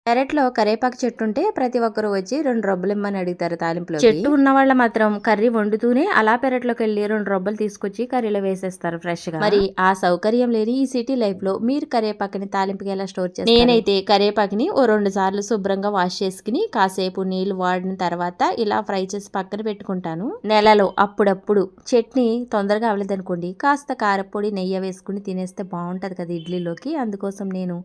పెరట్లో కరేపాకు చెట్టు ఉంటే ప్రతి ఒక్కరు వచ్చి 2 రొబ్బలు ఇమ్మని అడుగుతారు తాలింపులో. చెట్టు ఉన్న వాళ్ళ మాత్రం కర్రీ వండుతూనే అలా పెరట్లోకి వెళ్ళి 2 రొబ్బలు తీసుకొచ్చి కర్రీలో వేసేస్తారు ఫ్రెష్ గా. మరి ఆ సౌకర్యం లేని ఈ సిటీ లైఫ్ లో మీరు కరేపాకుని తాలింపుకి ఎలా స్టోర్ చేస్తారు? నేనైతే కరేపాకుని ఓ 2 సార్లు శుభ్రంగా వాష్ చేసుకుని కాసేపు నీళ్లు వాడిన తర్వాత ఇలా ఫ్రై చేసి పక్కన పెట్టుకుంటాను. నెలలో అప్పుడప్పుడు చట్నీ తొందరగా అవ్వలేదనుకోండి, కాస్త కారపొడి నెయ్యి వేసుకుని తినేస్తే బాగుంటది కదా ఇడ్లీలోకి. అందుకోసం నేను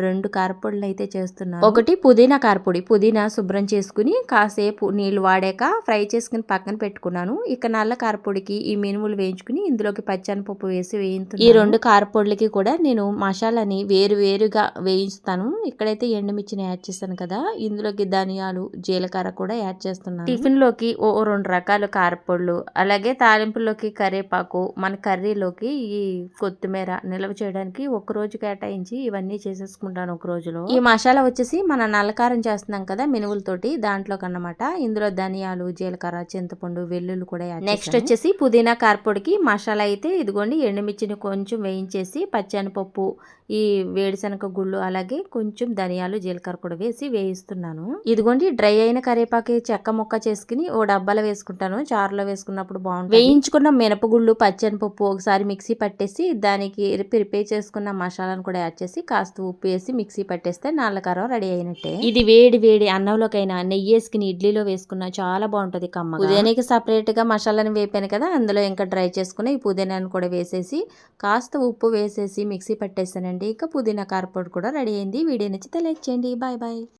2 కారపొడులు అయితే చేస్తున్నాను. ఒకటి పుదీనా కారపొడి. పుదీనా శుభ్రం చేసుకుని కాసేపు నీళ్లు వాడాక ఫ్రై చేసుకుని పక్కన పెట్టుకున్నాను. ఇక నల్ల కారపొడికి ఈ మినుములు వేయించుకుని ఇందులోకి పచ్చనిపప్పు వేసి వేయించుతాను. ఈ 2 కారపొడులకి కూడా నేను మసాలాని వేరుగా వేయిస్తాను. ఇక్కడైతే ఎండుమిర్చిని యాడ్ చేస్తాను కదా, ఇందులోకి ధనియాలు జీలకర్ర కూడా యాడ్ చేస్తున్నాను. టిఫిన్ లోకి ఓ 2 రకాల కారపొడులు, అలాగే తాలింపులోకి కరేపాకు, మన కర్రీలోకి ఈ కొత్తిమీర నిల్వ చేయడానికి ఒక రోజు కేటాయించి ఇవన్నీ చేసేసుకుంటాను ఒక రోజులో. ఈ మసాలా వచ్చేసి మన నల్లకారం చేస్తున్నాం కదా మినువులతోటి, దాంట్లోకి అన్నమాట. ఇందులో ధనియాలు జీలకర్ర చింతపండు వెల్లుల్లి కూడా యాడ్. నెక్స్ట్ వచ్చేసి పుదీనా కారపొడికి మసాలా అయితే ఇదిగోండి ఎండుమిర్చిని కొంచెం వేయించేసి పచ్చనిపప్పు, ఈ వేడిశనగ గుళ్ళు, అలాగే కొంచెం ధనియాలు జీలకర్ర కూడా వేసి వేయిస్తున్నాను. ఇదిగోండి డ్రై అయిన కరివేపాకు చెక్క ముక్క చేసుకుని ఓ డబ్బాలో వేసుకుంటాను. చారులో వేసుకున్నప్పుడు బాగుంటుంది. వేయించుకున్న మినపగుళ్ళు పచ్చనిపప్పు ఒకసారి మిక్సీ పట్టేసి దానికి ప్రిపేర్ చేసుకున్న మసాలాను కూడా యాడ్ చేసి కాస్త ఉప్పు వేసి మిక్సీ పట్టేస్తే నల్లకారం రెడీ అయినట్టే. ఇది వేడి అన్నంలోకైనా నెయ్యి వేసుకుని ఇడ్లీలో వేసుకున్నా చాలా బాగుంటది కమ్మగా. పుదీనాకి సపరేట్ గా మసాలాని వేపాను కదా, అందులో ఇంకా డ్రై చేసుకుని ఈ పుదీనాను కూడా వేసేసి కాస్త ఉప్పు వేసేసి మిక్సీ పట్టేస్తానండి. ఇక పుదీనా కారపొడి కూడా రెడీ అయింది. వీడియో నచ్చితే లైక్ చేయండి. బాయ్.